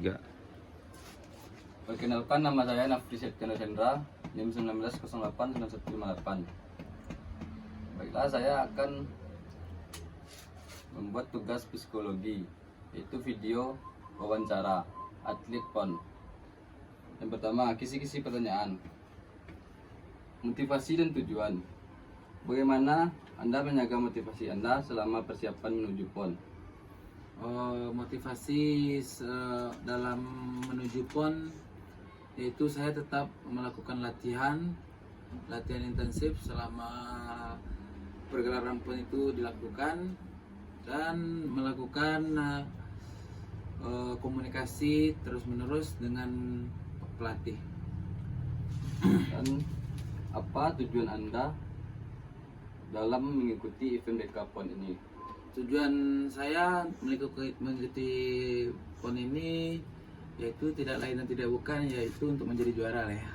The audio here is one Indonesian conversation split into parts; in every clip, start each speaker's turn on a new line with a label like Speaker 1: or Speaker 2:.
Speaker 1: Enggak.
Speaker 2: Perkenalkan, nama saya Nafri Septiano Chandra, NIM 19089158. Baiklah, saya akan membuat tugas psikologi, yaitu video wawancara atlet PON. Yang pertama, kisi-kisi pertanyaan. Motivasi dan tujuan. Bagaimana Anda menjaga motivasi Anda selama persiapan menuju PON?
Speaker 3: Motivasi dalam menuju PON yaitu saya tetap melakukan latihan intensif selama pergelaran PON itu dilakukan, dan melakukan komunikasi terus-menerus dengan pelatih.
Speaker 2: Dan apa tujuan Anda dalam mengikuti event BK PON ini?
Speaker 3: Tujuan saya mengikuti PON ini yaitu tidak lain dan tidak bukan, yaitu untuk menjadi juara lah ya.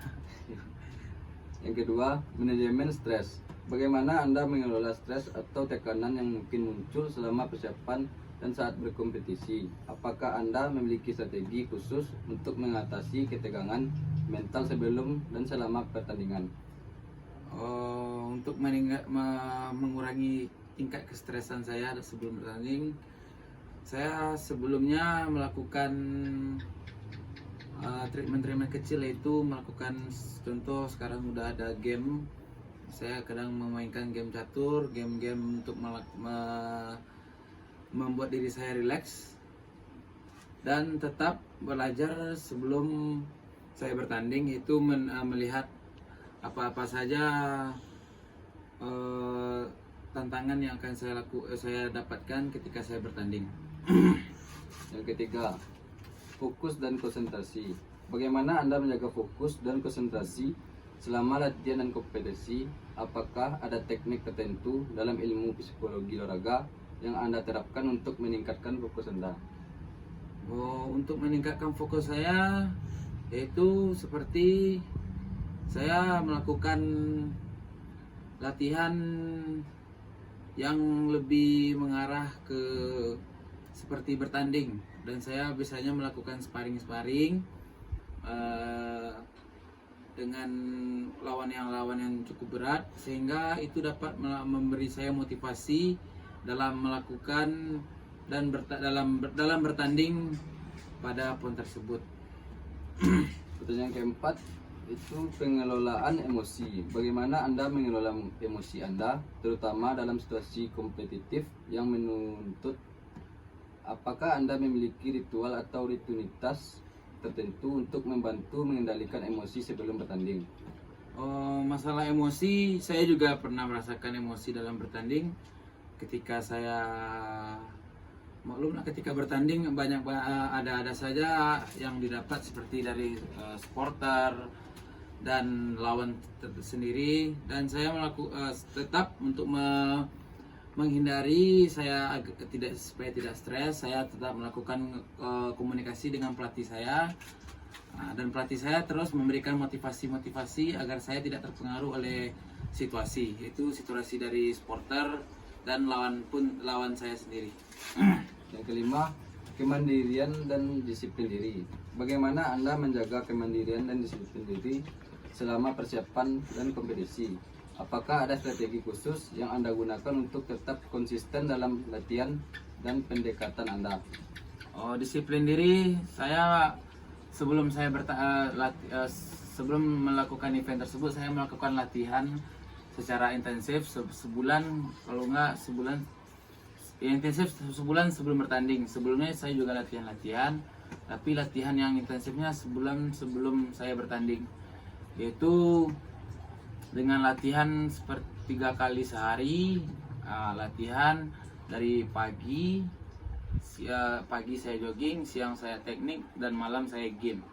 Speaker 2: Yang kedua, manajemen stres. Bagaimana Anda mengelola stres atau tekanan yang mungkin muncul selama persiapan dan saat berkompetisi? Apakah Anda memiliki strategi khusus untuk mengatasi ketegangan mental sebelum dan selama pertandingan?
Speaker 3: Untuk mengurangi tingkat kestresan saya sebelum bertanding, saya sebelumnya melakukan treatment kecil, yaitu melakukan, contoh sekarang udah ada game, saya kadang memainkan game catur, game-game untuk membuat diri saya rileks dan tetap belajar sebelum saya bertanding, yaitu melihat apa-apa saja tantangan yang akan saya dapatkan ketika saya bertanding.
Speaker 2: Yang ketiga, fokus dan konsentrasi. Bagaimana Anda menjaga fokus dan konsentrasi selama latihan dan kompetisi? Apakah ada teknik tertentu dalam ilmu psikologi olahraga yang Anda terapkan untuk meningkatkan fokus Anda?
Speaker 3: Untuk meningkatkan fokus saya, yaitu seperti saya melakukan latihan yang lebih mengarah ke seperti bertanding, dan saya biasanya melakukan sparring dengan lawan yang cukup berat, sehingga itu dapat memberi saya motivasi dalam melakukan dan dalam bertanding pada PON tersebut.
Speaker 2: Pertanyaan keempat itu pengelolaan emosi. Bagaimana Anda mengelola emosi Anda, terutama dalam situasi kompetitif yang menuntut? Apakah Anda memiliki ritual atau rutinitas tertentu untuk membantu mengendalikan emosi sebelum bertanding?
Speaker 3: Masalah emosi, saya juga pernah merasakan emosi dalam bertanding. Ketika saya maklumlah, ketika bertanding banyak ada saja yang didapat, seperti dari supporter dan lawan sendiri, dan saya tetap untuk menghindari supaya tidak stres, saya tetap melakukan komunikasi dengan pelatih saya, dan pelatih saya terus memberikan motivasi agar saya tidak terpengaruh oleh situasi, yaitu situasi dari supporter dan lawan saya sendiri.
Speaker 2: Yang kelima, kemandirian dan disiplin diri. Bagaimana Anda menjaga kemandirian dan disiplin diri selama persiapan dan kompetisi? Apakah ada strategi khusus yang Anda gunakan untuk tetap konsisten dalam latihan dan pendekatan Anda?
Speaker 3: Disiplin diri, saya sebelum melakukan event tersebut, saya melakukan latihan secara intensif sebulan, kalau enggak sebulan intensif sebulan sebelum bertanding. Sebelumnya saya juga latihan, tapi latihan yang intensifnya sebulan sebelum saya bertanding, yaitu dengan latihan seperti 3 kali sehari. Latihan dari pagi saya jogging, siang saya teknik, dan malam saya game.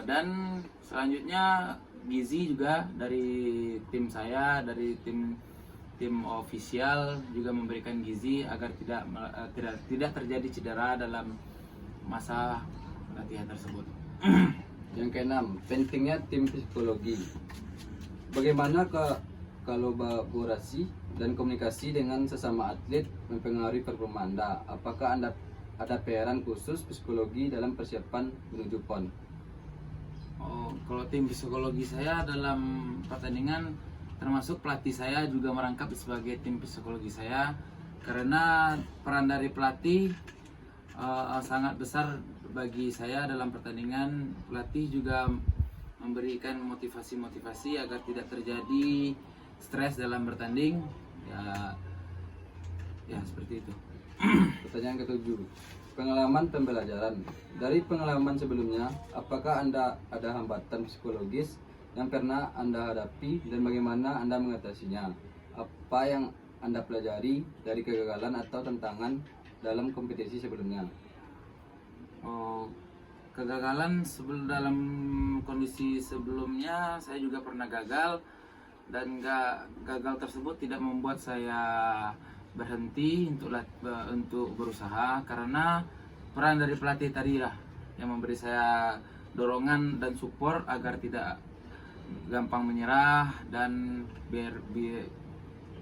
Speaker 3: Dan selanjutnya gizi juga dari tim saya, dari tim ofisial juga memberikan gizi agar tidak terjadi cedera dalam masa latihan tersebut.
Speaker 2: Yang keenam, pentingnya tim psikologi. Bagaimana kolaborasi dan komunikasi dengan sesama atlet mempengaruhi performa Anda? Apakah Anda ada peran khusus psikologi dalam persiapan menuju PON?
Speaker 3: Oh, kalau tim psikologi saya dalam pertandingan, termasuk pelatih saya juga merangkap sebagai tim psikologi saya, karena peran dari pelatih sangat besar bagi saya dalam pertandingan. Pelatih juga memberikan motivasi-motivasi agar tidak terjadi stres dalam bertanding. Ya seperti itu.
Speaker 2: Pertanyaan ketujuh, pengalaman pembelajaran. Dari pengalaman sebelumnya, apakah Anda ada hambatan psikologis yang pernah Anda hadapi dan bagaimana Anda mengatasinya? Apa yang Anda pelajari dari kegagalan atau tantangan dalam kompetisi sebelumnya?
Speaker 3: Oh, kegagalan dalam kondisi sebelumnya saya juga pernah gagal, dan gagal tersebut tidak membuat saya berhenti untuk berusaha, karena peran dari pelatih tadi lah yang memberi saya dorongan dan support agar tidak gampang menyerah dan biar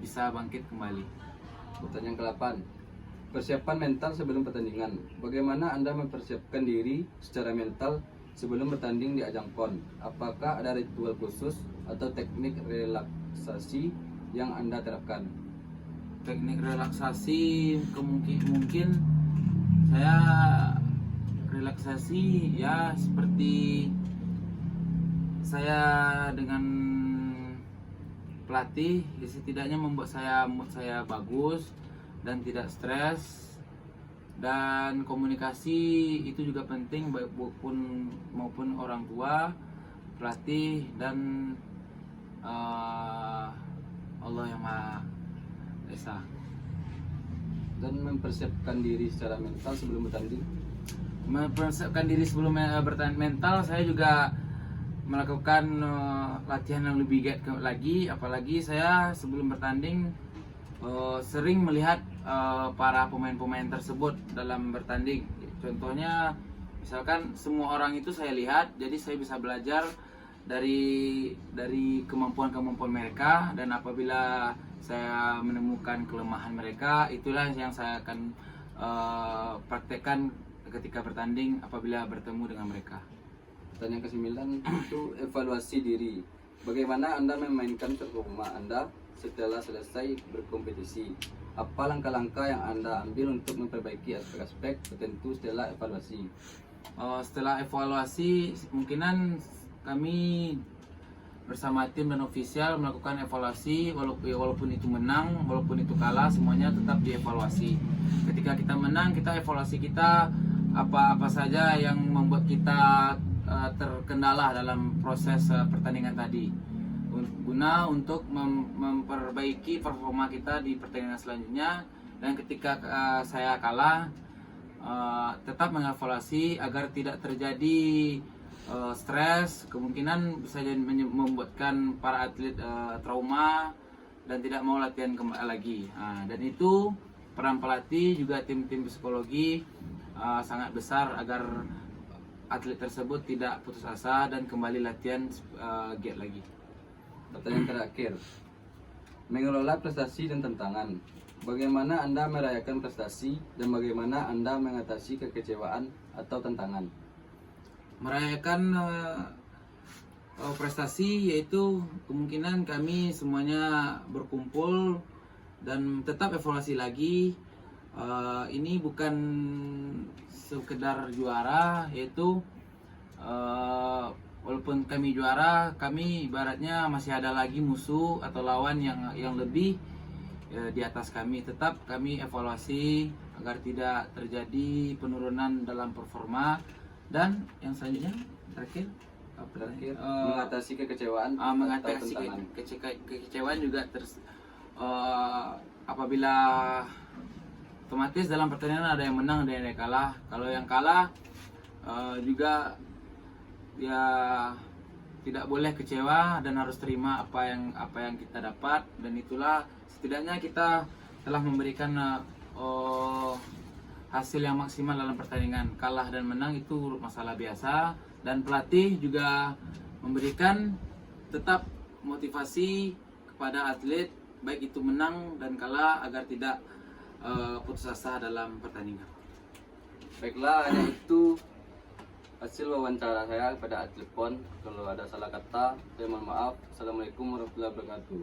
Speaker 3: bisa bangkit kembali.
Speaker 2: Pertanyaan ke-8, persiapan mental sebelum pertandingan. Bagaimana Anda mempersiapkan diri secara mental sebelum bertanding di ajang PON? Apakah ada ritual khusus atau teknik relaksasi yang Anda terapkan?
Speaker 3: Teknik relaksasi mungkin saya relaksasi ya seperti saya dengan pelatih, ya setidaknya membuat mood saya bagus dan tidak stres. Dan komunikasi itu juga penting, baik maupun orang tua, pelatih, dan Allah yang Maha Esa.
Speaker 2: Dan mempersiapkan diri secara mental sebelum bertanding.
Speaker 3: Mempersiapkan diri sebelum bertanding mental, saya juga melakukan latihan yang lebih giat lagi. Apalagi saya sebelum bertanding sering melihat para pemain-pemain tersebut dalam bertanding. Contohnya misalkan semua orang itu saya lihat, jadi saya bisa belajar dari kemampuan-kemampuan mereka, dan apabila saya menemukan kelemahan mereka, itulah yang saya akan praktekkan ketika bertanding apabila bertemu dengan mereka.
Speaker 2: Pertanyaan ke-9 itu evaluasi diri. Bagaimana Anda memainkan performa Anda setelah selesai berkompetisi? Apa langkah-langkah yang Anda ambil untuk memperbaiki aspek-aspek tertentu setelah evaluasi?
Speaker 3: Setelah evaluasi, kemungkinan kami bersama tim dan ofisial melakukan evaluasi, walaupun itu menang, walaupun itu kalah, semuanya tetap dievaluasi. Ketika kita menang, kita evaluasi kita apa saja yang membuat kita terkendala dalam proses pertandingan tadi, guna untuk memperbaiki performa kita di pertandingan selanjutnya. Dan ketika saya kalah, tetap mengevaluasi agar tidak terjadi stres, kemungkinan bisa jadi membuatkan para atlet trauma dan tidak mau latihan kembali lagi. Dan itu peran pelatih juga tim-tim psikologi sangat besar agar atlet tersebut tidak putus asa dan kembali latihan giat lagi.
Speaker 2: Pertanyaan terakhir, mengelola prestasi dan tantangan. Bagaimana Anda merayakan prestasi dan bagaimana Anda mengatasi kekecewaan atau tantangan?
Speaker 3: Merayakan prestasi yaitu kemungkinan kami semuanya berkumpul dan tetap evaluasi lagi. Ini bukan sekedar juara, yaitu walaupun kami juara, kami ibaratnya masih ada lagi musuh atau lawan yang lebih di atas kami. Tetap kami evaluasi agar tidak terjadi penurunan dalam performa. Dan yang selanjutnya terakhir
Speaker 2: mengatasi kekecewaan
Speaker 3: mengatasi
Speaker 2: atau tantangan.
Speaker 3: Kekecewaan juga apabila otomatis dalam pertandingan ada yang menang, ada yang kalah. Kalau yang kalah juga ya tidak boleh kecewa dan harus terima apa yang kita dapat, dan itulah setidaknya kita telah memberikan hasil yang maksimal dalam pertandingan. Kalah dan menang itu masalah biasa, dan pelatih juga memberikan tetap motivasi kepada atlet baik itu menang dan kalah agar tidak putus asa dalam pertandingan.
Speaker 2: Baiklah, hanya itu hasil wawancara saya pada atlet PON. Kalau ada salah kata, saya mohon maaf. Assalamualaikum warahmatullahi wabarakatuh.